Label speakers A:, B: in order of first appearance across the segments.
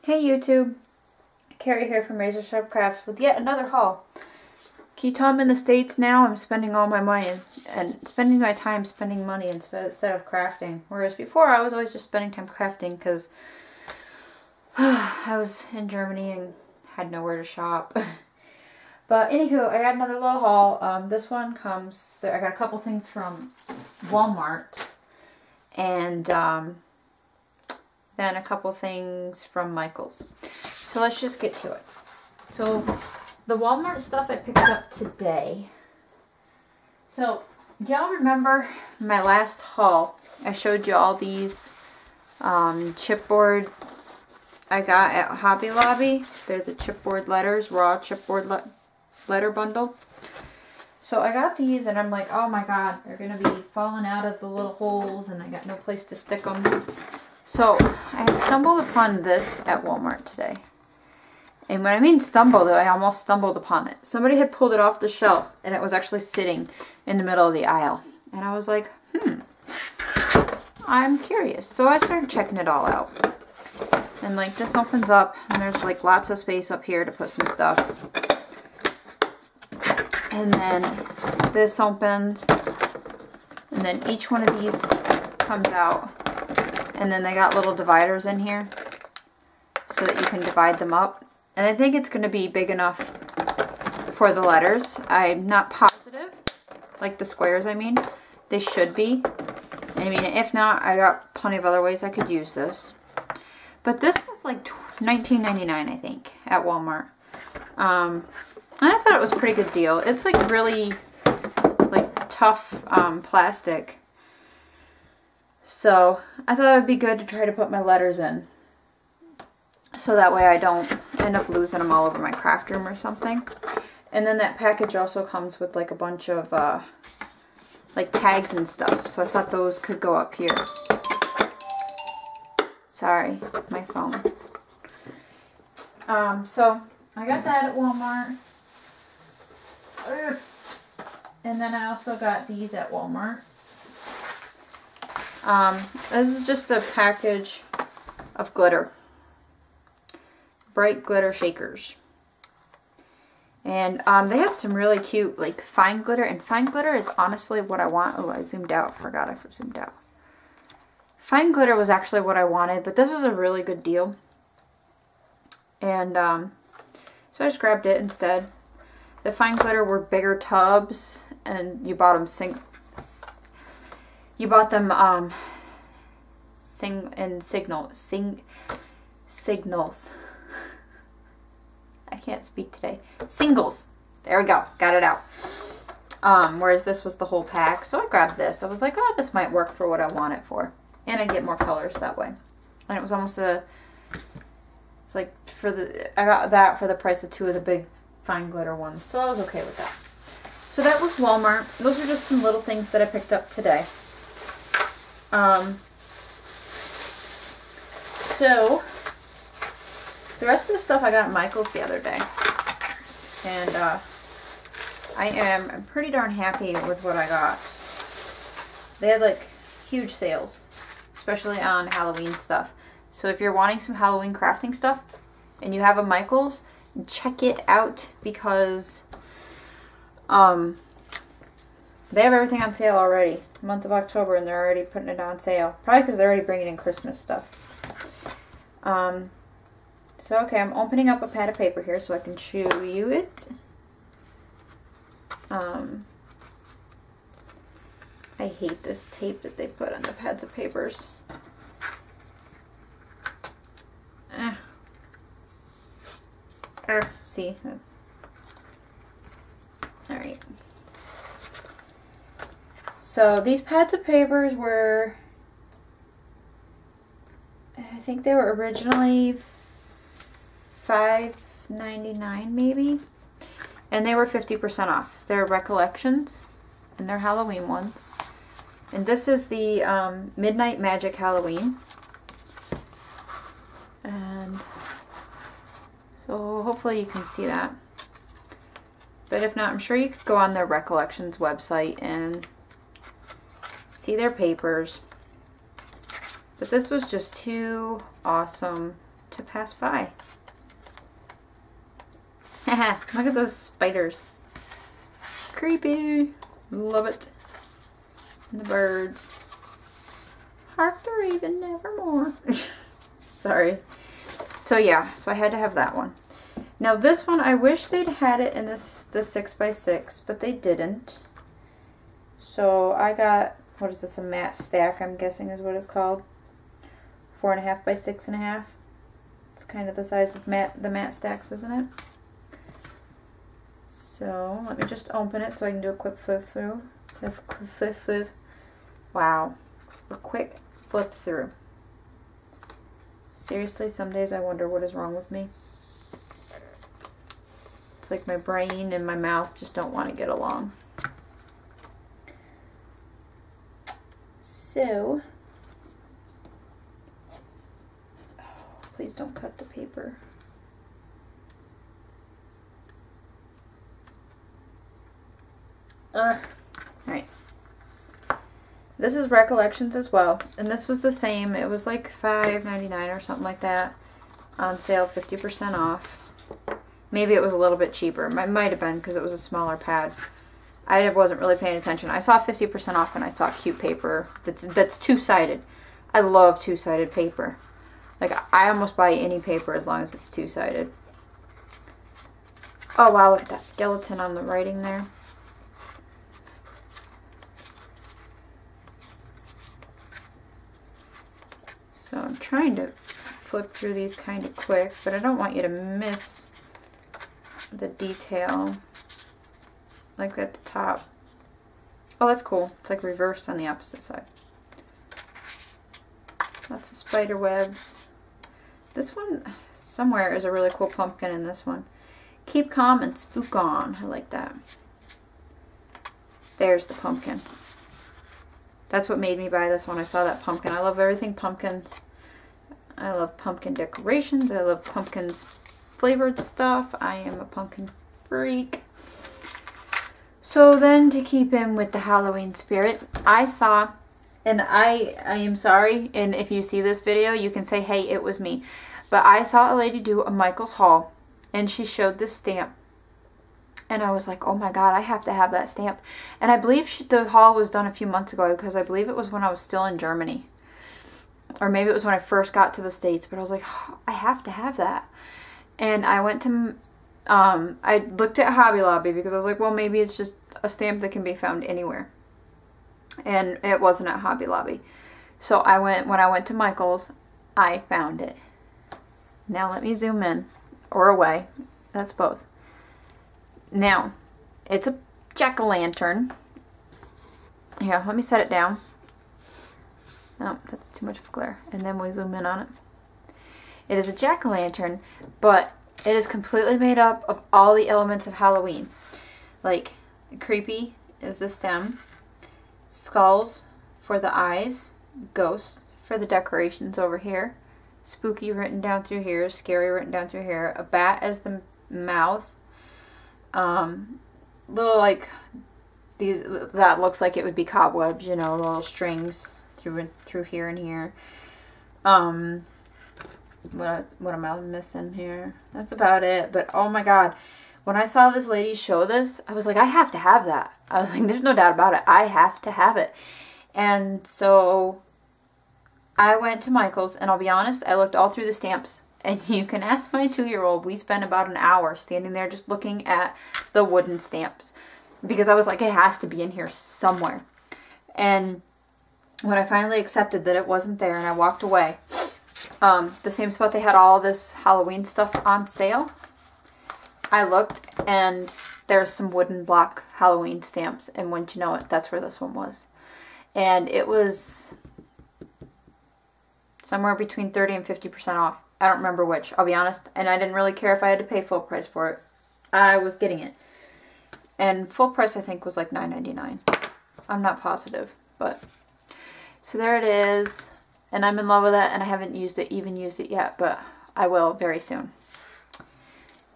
A: Hey YouTube, Kerri here from Razor Sharp Crafts with yet another haul. Can you tell I'm in the States now? I'm spending all my money and spending my time spending money instead of crafting. Whereas before I was always just spending time crafting because I was in Germany and had nowhere to shop. But anywho, I got another little haul. This one comes, I got a couple things from Walmart and then a couple things from Michael's. So let's just get to it. So the Walmart stuff I picked up today. So do y'all remember my last haul? I showed you all these chipboard I got at Hobby Lobby. They're the chipboard letters, raw chipboard letter bundle. So I got these and I'm like, oh my god, they're going to be falling out of the little holes and I got no place to stick them. So I stumbled upon this at Walmart today. And when I mean stumbled, I almost stumbled upon it. Somebody had pulled it off the shelf and it was actually sitting in the middle of the aisle. And I was like, I'm curious. So I started checking it all out. And like this opens up and there's like lots of space up here to put some stuff. And then this opens. And then each one of these comes out. And then they got little dividers in here so that you can divide them up. And I think it's going to be big enough for the letters. I'm not positive, like the squares I mean. They should be. I mean, if not, I got plenty of other ways I could use this. But this was like $19.99 I think at Walmart. And I thought it was a pretty good deal. It's like really like tough plastic. So I thought it would be good to try to put my letters in. So that way I don't end up losing them all over my craft room or something. And then that package also comes with like a bunch of like tags and stuff. So I thought those could go up here. Sorry, my phone. So I got that at Walmart. And then I also got these at Walmart. This is just a package of glitter. Bright glitter shakers. And they had some really cute like fine glitter. And fine glitter is honestly what I want. Oh, I zoomed out. Forgot I zoomed out. Fine glitter was actually what I wanted. But this was a really good deal. And so I just grabbed it instead. The fine glitter were bigger tubs. And you bought them signals. I can't speak today. Singles. There we go. Got it out. Whereas this was the whole pack. So I grabbed this. I was like, oh, this might work for what I want it for. And I get more colors that way. And it was almost it's like I got that for the price of two of the big fine glitter ones. So I was okay with that. So that was Walmart. Those are just some little things that I picked up today. So the rest of the stuff I got at Michael's the other day. And I'm pretty darn happy with what I got. They had like huge sales, especially on Halloween stuff. So if you're wanting some Halloween crafting stuff and you have a Michael's, check it out because they have everything on sale already. Month of October, and they're already putting it on sale. Probably because they're already bringing in Christmas stuff. So okay, I'm opening up a pad of paper here so I can show you it. I hate this tape that they put on the pads of papers. See? Alright. So these pads of papers were, I think they were originally $5.99 maybe, and they were 50% off. They're Recollections, and they're Halloween ones. And this is the Midnight Magic Halloween. And so hopefully you can see that. But if not, I'm sure you could go on their Recollections website and see their papers. But this was just too awesome to pass by. Haha, look at those spiders. Creepy. Love it. And the birds. Hark the raven nevermore. Sorry. So yeah, so I had to have that one. Now this one, I wish they'd had it in the 6x6, but they didn't. So I got, what is this, a matte stack, I'm guessing is what it's called. 4.5 by 6.5. It's kind of the size of the matte stacks, isn't it? So let me just open it so I can do a quick flip through. Flip. Wow. A quick flip through. Seriously, some days I wonder what is wrong with me. It's like my brain and my mouth just don't want to get along. So, oh, please don't cut the paper. Alright. This is Recollections as well, and this was the same. It was like $5.99 or something like that. On sale, 50% off. Maybe it was a little bit cheaper. It might have been because it was a smaller pad. I wasn't really paying attention. I saw 50% off and I saw cute paper that's two-sided. I love two-sided paper. Like, I almost buy any paper as long as it's two-sided. Oh wow, look at that skeleton on the writing there. So I'm trying to flip through these kind of quick, but I don't want you to miss the detail. Like at the top. Oh, that's cool. It's like reversed on the opposite side. Lots of spider webs. This one, somewhere, is a really cool pumpkin in this one. Keep calm and spook on. I like that. There's the pumpkin. That's what made me buy this one. I saw that pumpkin. I love everything pumpkins. I love pumpkin decorations. I love pumpkins flavored stuff. I am a pumpkin freak. So then, to keep in with the Halloween spirit, I saw, and I am sorry, and if you see this video, you can say, hey, it was me. But I saw a lady do a Michael's haul, and she showed this stamp. And I was like, oh my god, I have to have that stamp. And I believe the haul was done a few months ago, because I believe it was when I was still in Germany. Or maybe it was when I first got to the States, but I was like, oh, I have to have that. And I went to, I looked at Hobby Lobby, because I was like, well, maybe it's just a stamp that can be found anywhere. And it wasn't at Hobby Lobby. So when I went to Michael's, I found it. Now let me zoom in, or away. That's both. Now, it's a jack-o'-lantern. Here, let me set it down. No, that's too much of a glare. And then we zoom in on it. It is a jack-o'-lantern, but it is completely made up of all the elements of Halloween. Like, creepy is the stem, skulls for the eyes, ghosts for the decorations over here, spooky written down through here, scary written down through here, a bat as the mouth, little like these, that looks like it would be cobwebs, you know, little strings through here and here. What am I missing here? That's about it. But oh my god, when I saw this lady show this, I was like, I have to have that. I was like, there's no doubt about it. I have to have it. And so I went to Michael's, and I'll be honest, I looked all through the stamps. And you can ask my 2-year-old, we spent about an hour standing there just looking at the wooden stamps. Because I was like, it has to be in here somewhere. And when I finally accepted that it wasn't there and I walked away, the same spot they had all this Halloween stuff on sale, I looked and there's some wooden block Halloween stamps. And wouldn't you know it, that's where this one was. And it was somewhere between 30 and 50% off. I don't remember which, I'll be honest. And I didn't really care if I had to pay full price for it. I was getting it. And full price, I think, was like $9.99. I'm not positive, but so there it is. And I'm in love with it, and I haven't even used it yet, but I will very soon.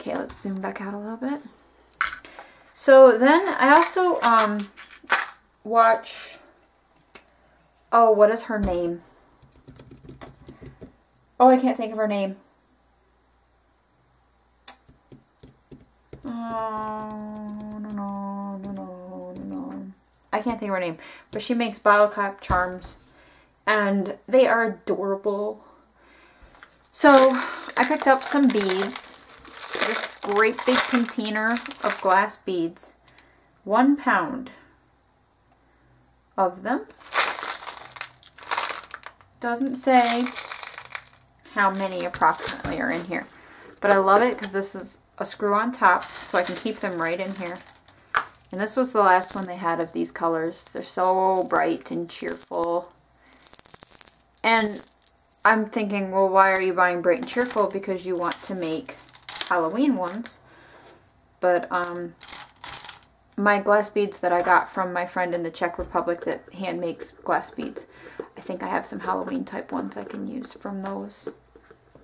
A: Okay, let's zoom back out a little bit. So then I also watch, oh, what is her name? Oh, I can't think of her name. I can't think of her name, but she makes bottle cap charms, and they are adorable. So I picked up some beads, this great big container of glass beads, 1 pound of them. Doesn't say how many approximately are in here, but I love it because this is a screw on top, so I can keep them right in here. And this was the last one they had of these colors. They're so bright and cheerful. And I'm thinking, well, why are you buying bright and cheerful? Because you want to make Halloween ones. But my glass beads that I got from my friend in the Czech Republic that hand makes glass beads, I think I have some Halloween type ones I can use from those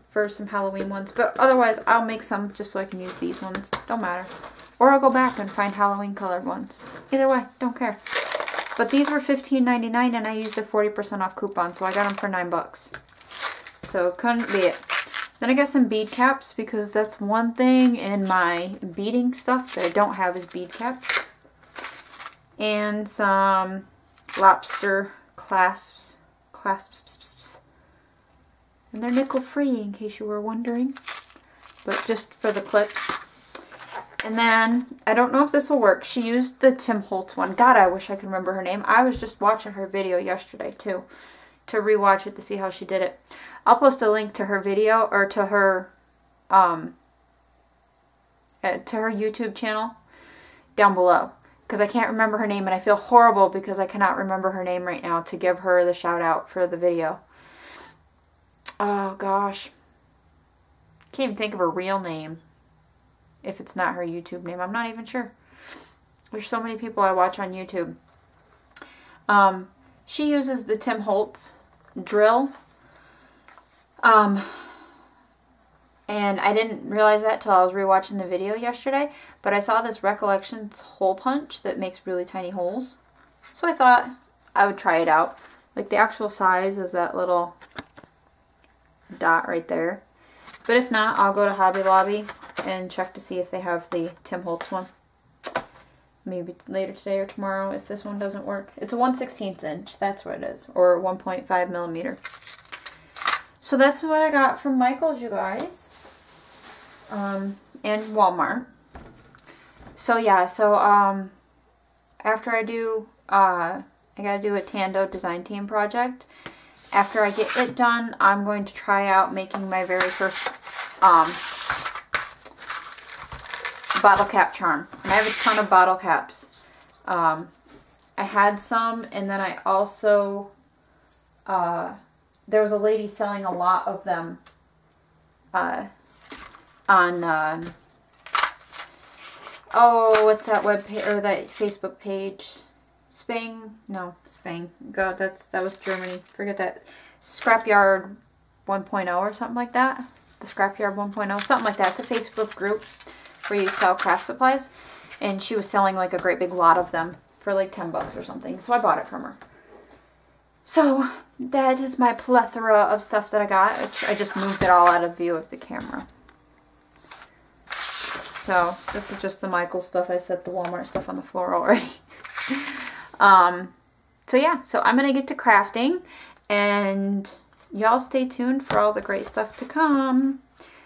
A: for some Halloween ones. But otherwise, I'll make some just so I can use these ones. Don't matter. Or I'll go back and find Halloween colored ones. Either way, don't care. But these were $15.99 and I used a 40% off coupon, so I got them for $9. So couldn't beat it. Then I got some bead caps because that's one thing in my beading stuff that I don't have is bead caps. And some lobster clasps. And they're nickel free in case you were wondering. But just for the clips. And then, I don't know if this will work. She used the Tim Holtz one. God, I wish I could remember her name. I was just watching her video yesterday, too. To rewatch it to see how she did it. I'll post a link to her video, or to her YouTube channel down below. Because I can't remember her name, and I feel horrible because I cannot remember her name right now to give her the shout out for the video. Oh, gosh. Can't even think of her real name. If it's not her YouTube name, I'm not even sure. There's so many people I watch on YouTube. She uses the Tim Holtz drill. And I didn't realize that till I was rewatching the video yesterday. But I saw this Recollections hole punch that makes really tiny holes. So I thought I would try it out. Like the actual size is that little dot right there. But if not, I'll go to Hobby Lobby and check to see if they have the Tim Holtz one. Maybe later today or tomorrow if this one doesn't work. It's a 1/16 inch, that's what it is. Or 1.5 millimeter. So that's what I got from Michael's, you guys. And Walmart. So yeah, so after I do, I gotta do a Tando design team project. After I get it done, I'm going to try out making my very first bottle cap charm. And I have a ton of bottle caps. I had some, and then I also, there was a lady selling a lot of them on, oh, what's that web page, or that Facebook page? Spang. God, that was Germany. Forget that. Scrapyard 1.0 or something like that. The Scrapyard 1.0, something like that. It's a Facebook group where you sell craft supplies. And she was selling like a great big lot of them for like 10 bucks or something. So I bought it from her. So that is my plethora of stuff that I got. I just moved it all out of view of the camera. So this is just the Michael stuff. I set the Walmart stuff on the floor already. So yeah, so I'm going to get to crafting, and y'all stay tuned for all the great stuff to come,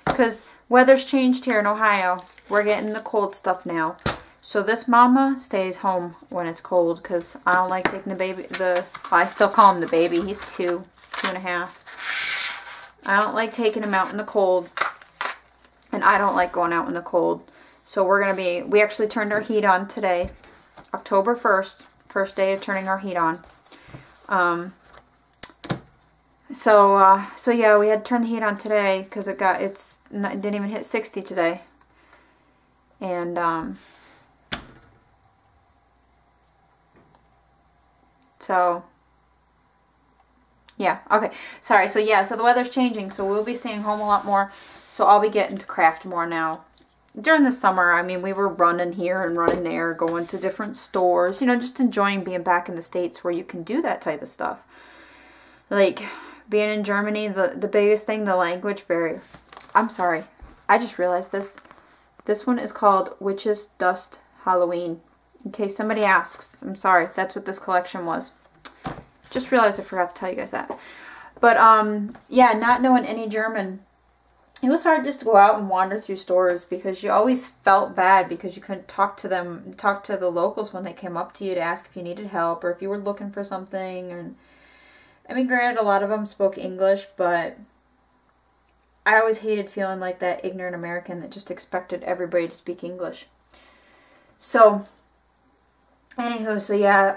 A: because weather's changed here in Ohio. We're getting the cold stuff now. So this mama stays home when it's cold, because I don't like taking the baby, I still call him the baby. He's 2.5. I don't like taking him out in the cold, and I don't like going out in the cold. So we actually turned our heat on today, October 1st. First day of turning our heat on. So yeah, we had to turn the heat on today because it didn't even hit 60 today. And so yeah, okay. Sorry. So yeah, so the weather's changing, so we'll be staying home a lot more. So I'll be getting to craft more now. During the summer, I mean, we were running here and running there, going to different stores, you know, just enjoying being back in the States where you can do that type of stuff. Like, being in Germany, the biggest thing, the language barrier. I'm sorry. I just realized this. This one is called Witch's Dust Halloween. In case somebody asks, I'm sorry, that's what this collection was. Just realized I forgot to tell you guys that. But, yeah, not knowing any German, it was hard just to go out and wander through stores because you always felt bad because you couldn't talk to them, talk to the locals when they came up to you to ask if you needed help or if you were looking for something. And I mean, granted, a lot of them spoke English, but I always hated feeling like that ignorant American that just expected everybody to speak English. So, anywho, so yeah,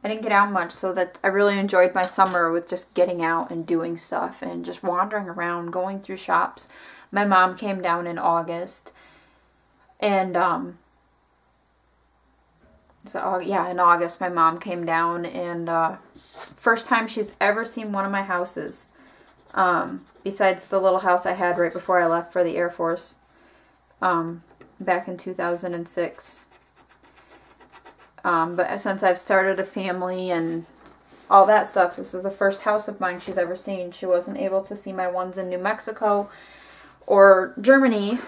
A: I didn't get out much, so that I really enjoyed my summer with just getting out and doing stuff and just wandering around, going through shops. My mom came down in August, and so yeah, in August my mom came down, and first time she's ever seen one of my houses, besides the little house I had right before I left for the Air Force, back in 2006. But since I've started a family and all that stuff, this is the first house of mine she's ever seen. She wasn't able to see my ones in New Mexico or Germany,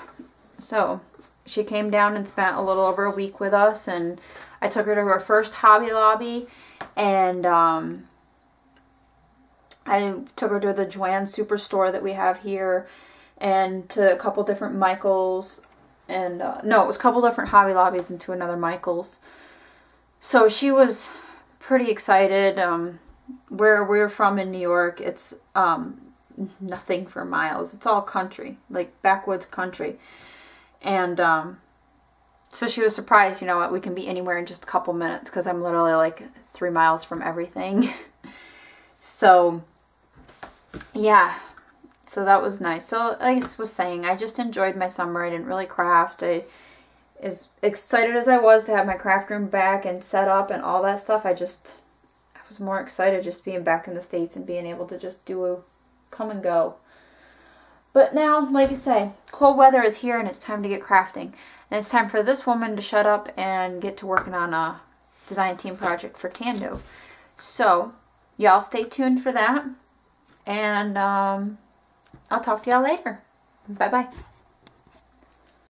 A: so she came down and spent a little over a week with us, and I took her to her first Hobby Lobby, and I took her to the Joann Superstore that we have here, and to a couple different Michaels, and no, it was a couple different Hobby Lobbies and to another Michaels. So she was pretty excited. Where we're from in New York, it's nothing for miles. It's all country, like backwoods country. And so she was surprised, you know what, we can be anywhere in just a couple minutes because I'm literally like 3 miles from everything. So, yeah. So that was nice. So like I was saying, I just enjoyed my summer. I didn't really craft. As excited as I was to have my craft room back and set up and all that stuff, I was more excited just being back in the States and being able to just come and go. But now, like I say, cold weather is here and it's time to get crafting. And it's time for this woman to shut up and get to working on a design team project for Tando. So, y'all stay tuned for that. And I'll talk to y'all later. Bye-bye.